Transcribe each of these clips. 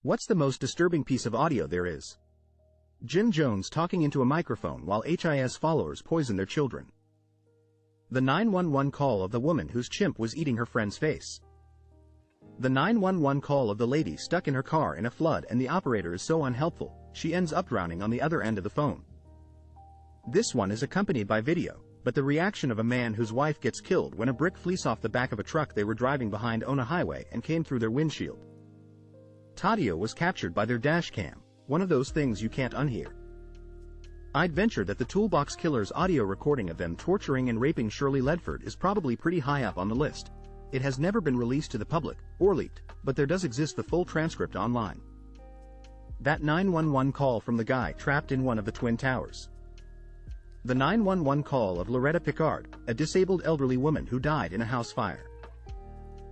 What's the most disturbing piece of audio there is? Jim Jones talking into a microphone while HIS followers poison their children. The 911 call of the woman whose chimp was eating her friend's face. The 911 call of the lady stuck in her car in a flood and the operator is so unhelpful, she ends up drowning on the other end of the phone. This one is accompanied by video, but the reaction of a man whose wife gets killed when a brick flees off the back of a truck they were driving behind on a highway and came through their windshield. Audio was captured by their dash cam, one of those things you can't unhear. I'd venture that the Toolbox Killer's audio recording of them torturing and raping Shirley Ledford is probably pretty high up on the list. It has never been released to the public, or leaked, but there does exist the full transcript online. That 911 call from the guy trapped in one of the Twin Towers. The 911 call of Loretta Picard, a disabled elderly woman who died in a house fire.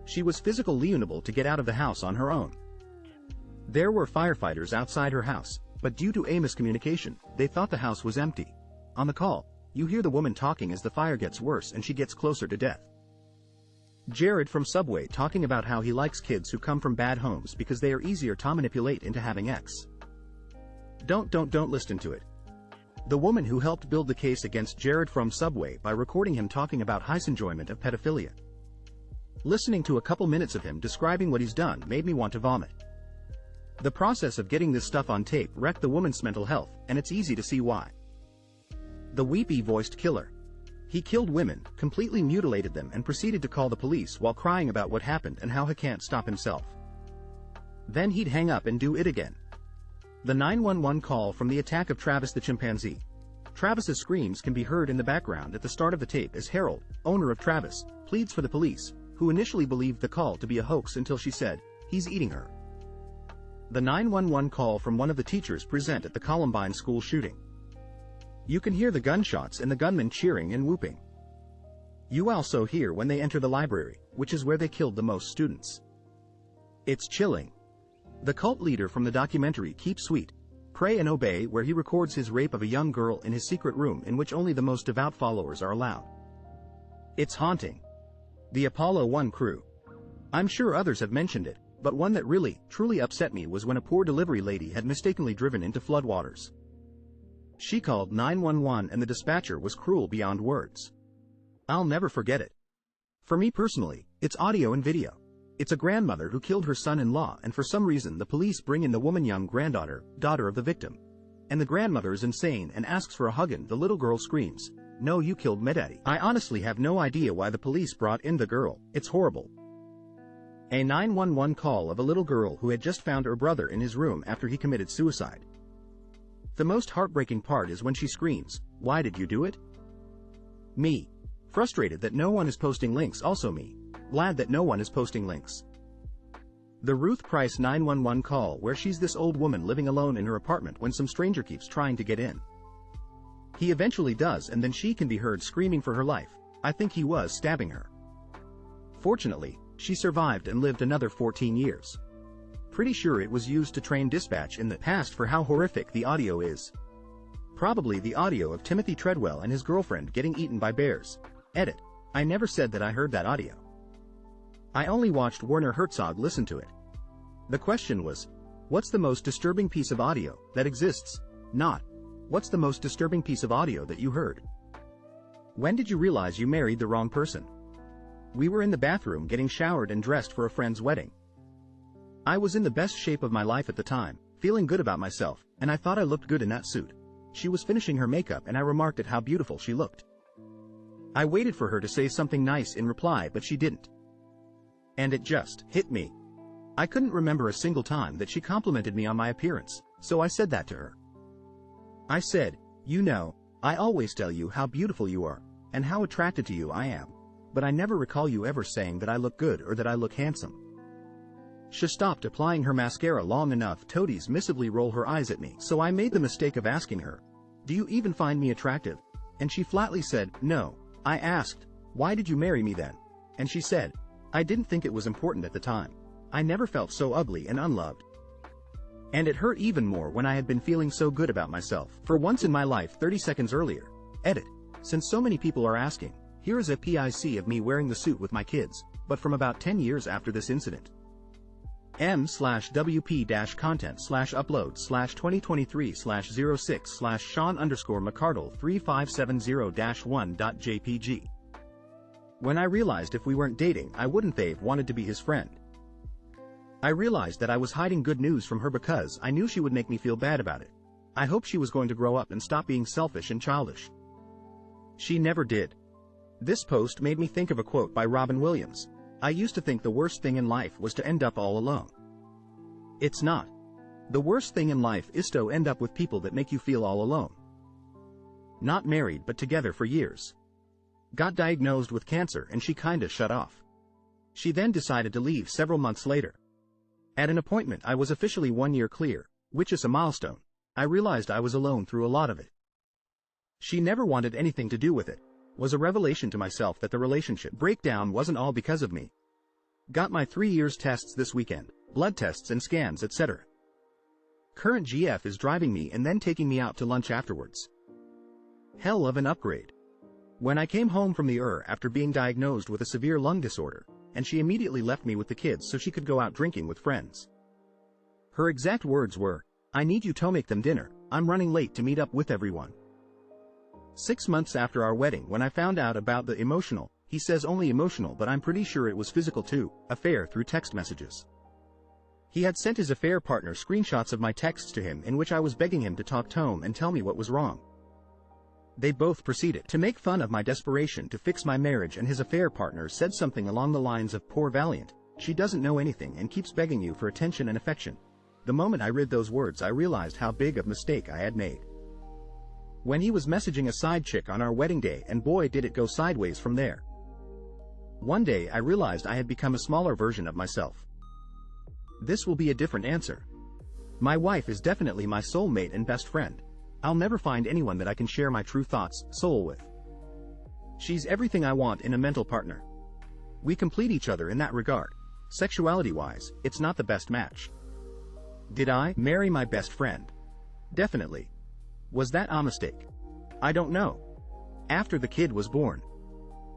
She was physically unable to get out of the house on her own. There were firefighters outside her house, but due to a miscommunication, they thought the house was empty. On the call, you hear the woman talking as the fire gets worse and she gets closer to death. Jared from Subway talking about how he likes kids who come from bad homes because they are easier to manipulate into having X. Don't listen to it. The woman who helped build the case against Jared from Subway by recording him talking about his enjoyment of pedophilia. Listening to a couple minutes of him describing what he's done made me want to vomit. The process of getting this stuff on tape wrecked the woman's mental health, and it's easy to see why. The weepy-voiced killer. He killed women, completely mutilated them and proceeded to call the police while crying about what happened and how he can't stop himself. Then he'd hang up and do it again. The 911 call from the attack of Travis the chimpanzee. Travis's screams can be heard in the background at the start of the tape as Harold, owner of Travis, pleads for the police, who initially believed the call to be a hoax until she said, "He's eating her." The 911 call from one of the teachers present at the Columbine school shooting. You can hear the gunshots and the gunmen cheering and whooping. You also hear when they enter the library, which is where they killed the most students. It's chilling. The cult leader from the documentary Keep Sweet, Pray and Obey, where he records his rape of a young girl in his secret room in which only the most devout followers are allowed. It's haunting. The Apollo 1 crew. I'm sure others have mentioned it, but one that really, truly upset me was when a poor delivery lady had mistakenly driven into floodwaters. She called 911 and the dispatcher was cruel beyond words. I'll never forget it. For me personally, it's audio and video. It's a grandmother who killed her son-in-law and for some reason the police bring in the woman young granddaughter, daughter of the victim. And the grandmother is insane and asks for a hug and the little girl screams, "No, you killed my daddy." I honestly have no idea why the police brought in the girl, it's horrible. A 911 call of a little girl who had just found her brother in his room after he committed suicide. The most heartbreaking part is when she screams, "Why did you do it?" Me. Frustrated that no one is posting links. Also me. Glad that no one is posting links. The Ruth Price 911 call where she's this old woman living alone in her apartment when some stranger keeps trying to get in. He eventually does and then she can be heard screaming for her life. I think he was stabbing her. Fortunately, she survived and lived another 14 years. Pretty sure it was used to train dispatch in the past for how horrific the audio is. Probably the audio of Timothy Treadwell and his girlfriend getting eaten by bears. Edit. I never said that I heard that audio. I only watched Werner Herzog listen to it. The question was, what's the most disturbing piece of audio that exists? Not, what's the most disturbing piece of audio that you heard? When did you realize you married the wrong person? We were in the bathroom getting showered and dressed for a friend's wedding. I was in the best shape of my life at the time, feeling good about myself, and I thought I looked good in that suit. She was finishing her makeup and I remarked at how beautiful she looked. I waited for her to say something nice in reply but she didn't. And it just hit me. I couldn't remember a single time that she complimented me on my appearance, so I said that to her. I said, "You know, I always tell you how beautiful you are, and how attracted to you I am, but I never recall you ever saying that I look good or that I look handsome." She stopped applying her mascara long enough to dismissively roll her eyes at me, so I made the mistake of asking her, "Do you even find me attractive?" And she flatly said, "No." I asked, "Why did you marry me then?" And she said, "I didn't think it was important at the time. I never felt so ugly and unloved." And it hurt even more when I had been feeling so good about myself for once in my life 30 seconds earlier. Edit. Since so many people are asking, here is a PIC of me wearing the suit with my kids, but from about 10 years after this incident. m/wp-content/upload/2023/06/Sean_McCardle3570-1.jpg. When I realized if we weren't dating I wouldn't have wanted to be his friend. I realized that I was hiding good news from her because I knew she would make me feel bad about it. I hoped she was going to grow up and stop being selfish and childish. She never did. This post made me think of a quote by Robin Williams. I used to think the worst thing in life was to end up all alone. It's not. The worst thing in life is to end up with people that make you feel all alone. Not married but together for years. Got diagnosed with cancer and she kinda shut off. She then decided to leave several months later. At an appointment I was officially 1 year clear, which is a milestone. I realized I was alone through a lot of it. She never wanted anything to do with it. Was a revelation to myself that the relationship breakdown wasn't all because of me. Got my 3 years tests this weekend, blood tests and scans, etc. Current GF is driving me and then taking me out to lunch afterwards. Hell of an upgrade. When I came home from the after being diagnosed with a severe lung disorder, and she immediately left me with the kids so she could go out drinking with friends. Her exact words were, "I need you to make them dinner, I'm running late to meet up with everyone." 6 months after our wedding when I found out about the emotional, he says only emotional but I'm pretty sure it was physical too, affair through text messages. He had sent his affair partner screenshots of my texts to him in which I was begging him to talk to him and tell me what was wrong. They both proceeded to make fun of my desperation to fix my marriage and his affair partner said something along the lines of, "Poor Valiant, she doesn't know anything and keeps begging you for attention and affection." The moment I read those words I realized how big of a mistake I had made. When he was messaging a side chick on our wedding day and boy did it go sideways from there. One day I realized I had become a smaller version of myself. This will be a different answer. My wife is definitely my soulmate and best friend. I'll never find anyone that I can share my true thoughts, soul with. She's everything I want in a mental partner. We complete each other in that regard. Sexuality-wise, it's not the best match. Did I marry my best friend? Definitely. Was that a mistake? I don't know. After the kid was born.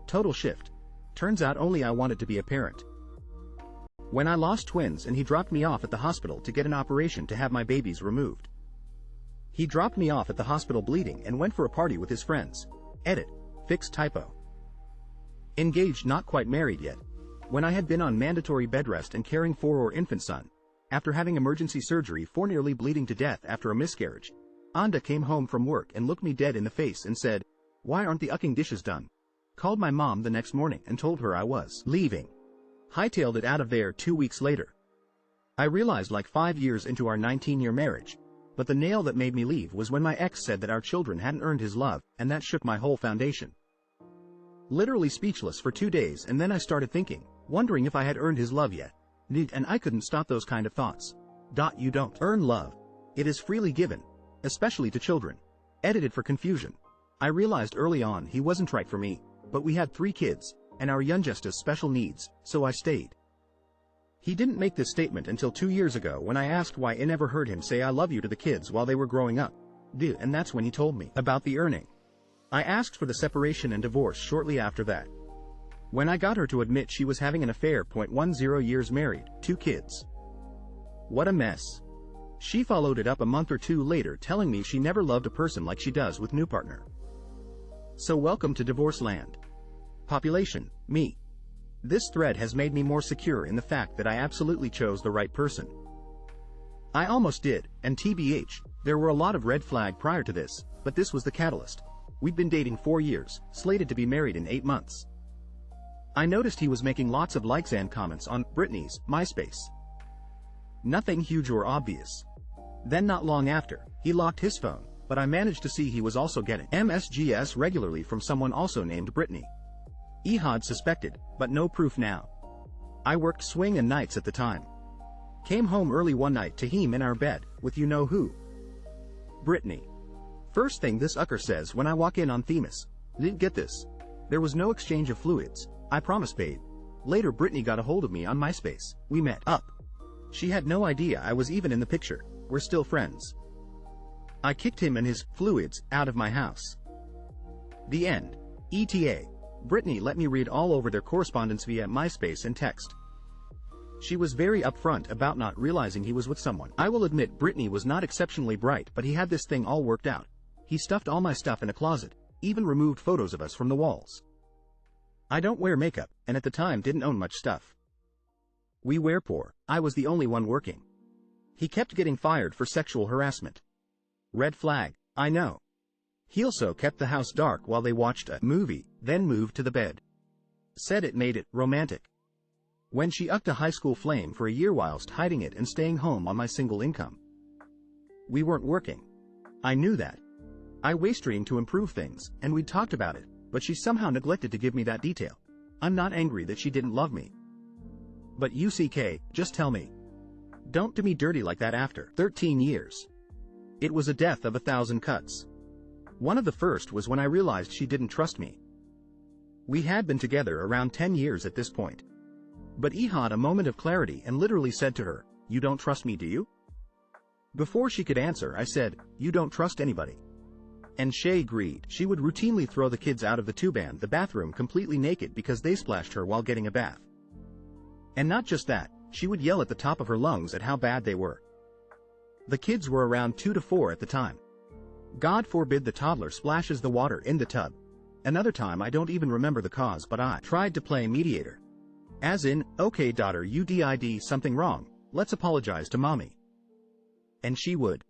Total shift. Turns out only I wanted to be a parent. When I lost twins and he dropped me off at the hospital to get an operation to have my babies removed. He dropped me off at the hospital bleeding and went for a party with his friends. Edit. Fixed typo. Engaged, not quite married yet. When I had been on mandatory bed rest and caring for our infant son, after having emergency surgery for nearly bleeding to death after a miscarriage, Anda came home from work and looked me dead in the face and said, "Why aren't the ucking dishes done?" Called my mom the next morning and told her I was leaving. Hightailed it out of there 2 weeks later. I realized like 5 years into our 19-year marriage, but the nail that made me leave was when my ex said that our children hadn't earned his love, and that shook my whole foundation. Literally speechless for 2 days, and then I started thinking, wondering if I had earned his love yet. And I couldn't stop those kind of thoughts. You don't earn love. It is freely given, especially to children. Edited for confusion. I realized early on he wasn't right for me, but we had 3 kids, and our youngest has special needs, so I stayed. He didn't make this statement until 2 years ago when I asked why I never heard him say "I love you" to the kids while they were growing up. And that's when he told me about the earning. I asked for the separation and divorce shortly after that. When I got her to admit she was having an affair. 10 years married, 2 kids. What a mess. She followed it up a month or 2 later telling me she never loved a person like she does with new partner. So welcome to divorce land. Population, me. This thread has made me more secure in the fact that I absolutely chose the right person. I almost did, and TBH, there were a lot of red flags prior to this, but this was the catalyst. We'd been dating 4 years, slated to be married in 8 months. I noticed he was making lots of likes and comments on Brittany's MySpace. Nothing huge or obvious. Then not long after, he locked his phone, but I managed to see he was also getting MSGs regularly from someone also named Brittany. Ehud suspected, but no proof now. I worked swing and nights at the time. Came home early one night to him in our bed, with you know who. Brittany. First thing this ucker says when I walk in on Themis. Didn't get this. There was no exchange of fluids, I promise babe. Later Brittany got a hold of me on MySpace. We met up. She had no idea I was even in the picture. We're still friends. I kicked him and his fluids out of my house. The end. ETA. Brittany let me read all over their correspondence via MySpace and text. She was very upfront about not realizing he was with someone. I will admit Brittany was not exceptionally bright, but he had this thing all worked out. He stuffed all my stuff in a closet, even removed photos of us from the walls. I don't wear makeup, and at the time didn't own much stuff. We were poor. I was the only one working. He kept getting fired for sexual harassment. Red flag, I know. He also kept the house dark while they watched a movie, then moved to the bed. Said it made it romantic. When she ucked a high school flame for a year whilst hiding it and staying home on my single income. We weren't working. I knew that. I waystreamed to improve things, and we'd talked about it, but she somehow neglected to give me that detail. I'm not angry that she didn't love me. But UCK, just tell me. Don't do me dirty like that after 13 years. It was a death of 1,000 cuts. One of the first was when I realized she didn't trust me. We had been together around 10 years at this point. But he had a moment of clarity and literally said to her, "You don't trust me, do you?" Before she could answer, I said, "You don't trust anybody." And she agreed. She would routinely throw the kids out of the the bathroom completely naked because they splashed her while getting a bath. And not just that, she would yell at the top of her lungs at how bad they were. The kids were around 2 to 4 at the time. God forbid the toddler splashes the water in the tub. Another time I don't even remember the cause, but I tried to play mediator. As in, "Okay daughter, you did something wrong, let's apologize to mommy." And she would.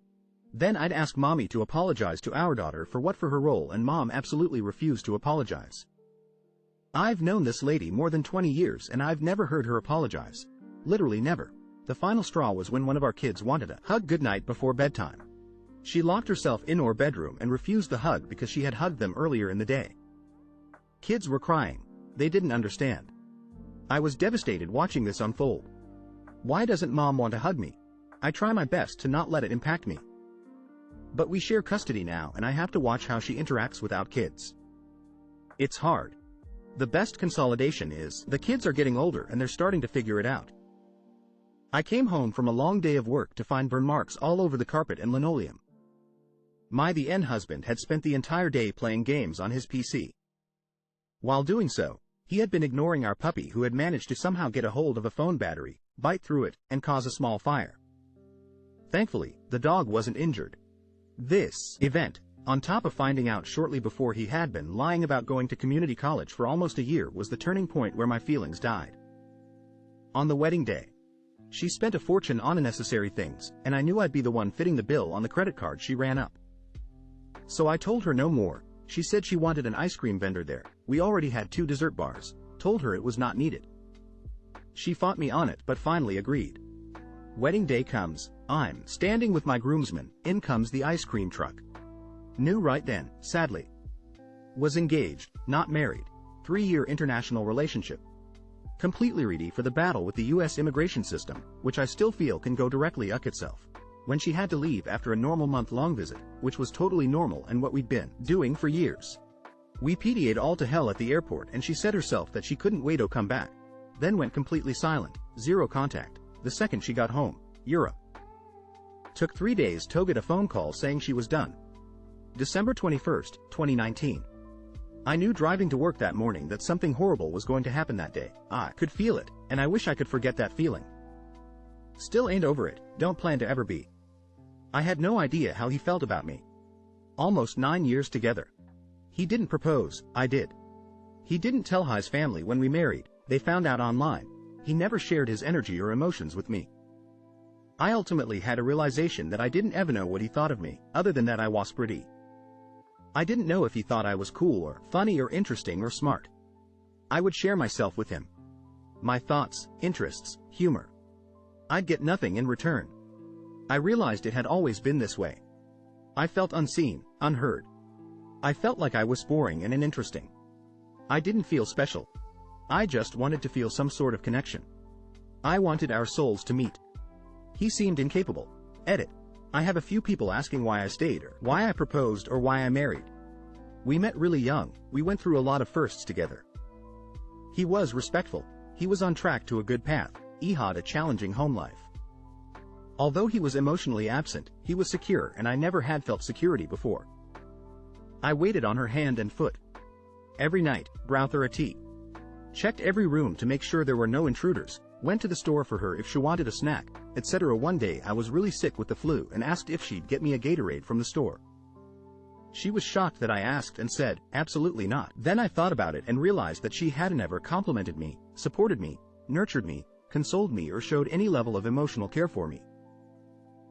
Then I'd ask mommy to apologize to our daughter for her role, and mom absolutely refused to apologize. I've known this lady more than 20 years and I've never heard her apologize. Literally never. The final straw was when one of our kids wanted a hug goodnight before bedtime. She locked herself in her bedroom and refused the hug because she had hugged them earlier in the day. Kids were crying. They didn't understand. I was devastated watching this unfold. Why doesn't mom want to hug me? I try my best to not let it impact me. But we share custody now and I have to watch how she interacts with our kids. It's hard. The best consolidation is, the kids are getting older and they're starting to figure it out. I came home from a long day of work to find burn marks all over the carpet and linoleum. My then husband had spent the entire day playing games on his PC. While doing so, he had been ignoring our puppy, who had managed to somehow get a hold of a phone battery, bite through it, and cause a small fire. Thankfully, the dog wasn't injured. This event, on top of finding out shortly before he had been lying about going to community college for almost a year, was the turning point where my feelings died. On the wedding day, she spent a fortune on unnecessary things, and I knew I'd be the one fitting the bill on the credit card she ran up. So I told her no more. She said she wanted an ice cream vendor there. We already had 2 dessert bars. Told her it was not needed. She fought me on it but finally agreed. Wedding day comes. I'm standing with my groomsmen. In comes the ice cream truck. Knew right then, sadly. Was engaged, not married. 3-year international relationship. Completely ready for the battle with the US immigration system, which I still feel can go directly uck itself. When she had to leave after a normal month-long visit, which was totally normal and what we'd been doing for years. We PDA'd all to hell at the airport and she said herself that she couldn't wait to come back. Then went completely silent, 0 contact, the second she got home, Europe. Took 3 days to get a phone call saying she was done. December 21st, 2019. I knew driving to work that morning that something horrible was going to happen that day. I could feel it, and I wish I could forget that feeling. Still ain't over it, don't plan to ever be. I had no idea how he felt about me. Almost 9 years together. He didn't propose, I did. He didn't tell his family when we married, they found out online. He never shared his energy or emotions with me. I ultimately had a realization that I didn't ever know what he thought of me, other than that I was pretty. I didn't know if he thought I was cool or funny or interesting or smart. I would share myself with him. My thoughts, interests, humor. I'd get nothing in return. I realized it had always been this way. I felt unseen, unheard. I felt like I was boring and uninteresting. I didn't feel special. I just wanted to feel some sort of connection. I wanted our souls to meet. He seemed incapable. Edit. I have a few people asking why I stayed or why I proposed or why I married. We met really young, we went through a lot of firsts together. He was respectful, he was on track to a good path, he had a challenging home life. Although he was emotionally absent, he was secure and I never had felt security before. I waited on her hand and foot. Every night, brought her a tea. Checked every room to make sure there were no intruders, went to the store for her if she wanted a snack, etc. One day I was really sick with the flu and asked if she'd get me a Gatorade from the store. She was shocked that I asked and said, absolutely not. Then I thought about it and realized that she hadn't ever complimented me, supported me, nurtured me, consoled me, or showed any level of emotional care for me.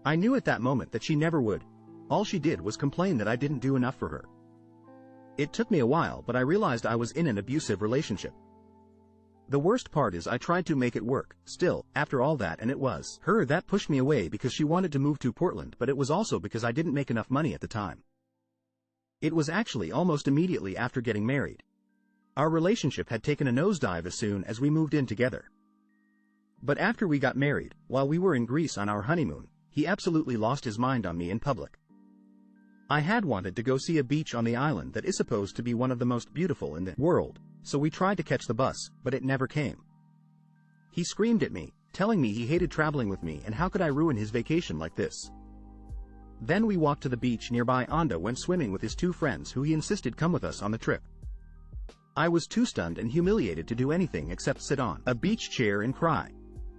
I knew at that moment that she never would. All she did was complain that I didn't do enough for her. It took me a while, but I realized I was in an abusive relationship. The worst part is I tried to make it work, still, after all that, and it was her that pushed me away because she wanted to move to Portland, but it was also because I didn't make enough money at the time. It was actually almost immediately after getting married. Our relationship had taken a nosedive as soon as we moved in together. But after we got married, while we were in Greece on our honeymoon, he absolutely lost his mind on me in public. I had wanted to go see a beach on the island that is supposed to be one of the most beautiful in the world, so we tried to catch the bus, but it never came. He screamed at me, telling me he hated traveling with me and how could I ruin his vacation like this. Then we walked to the beach nearby. Anda went swimming with his two friends who he insisted come with us on the trip. I was too stunned and humiliated to do anything except sit on a beach chair and cry.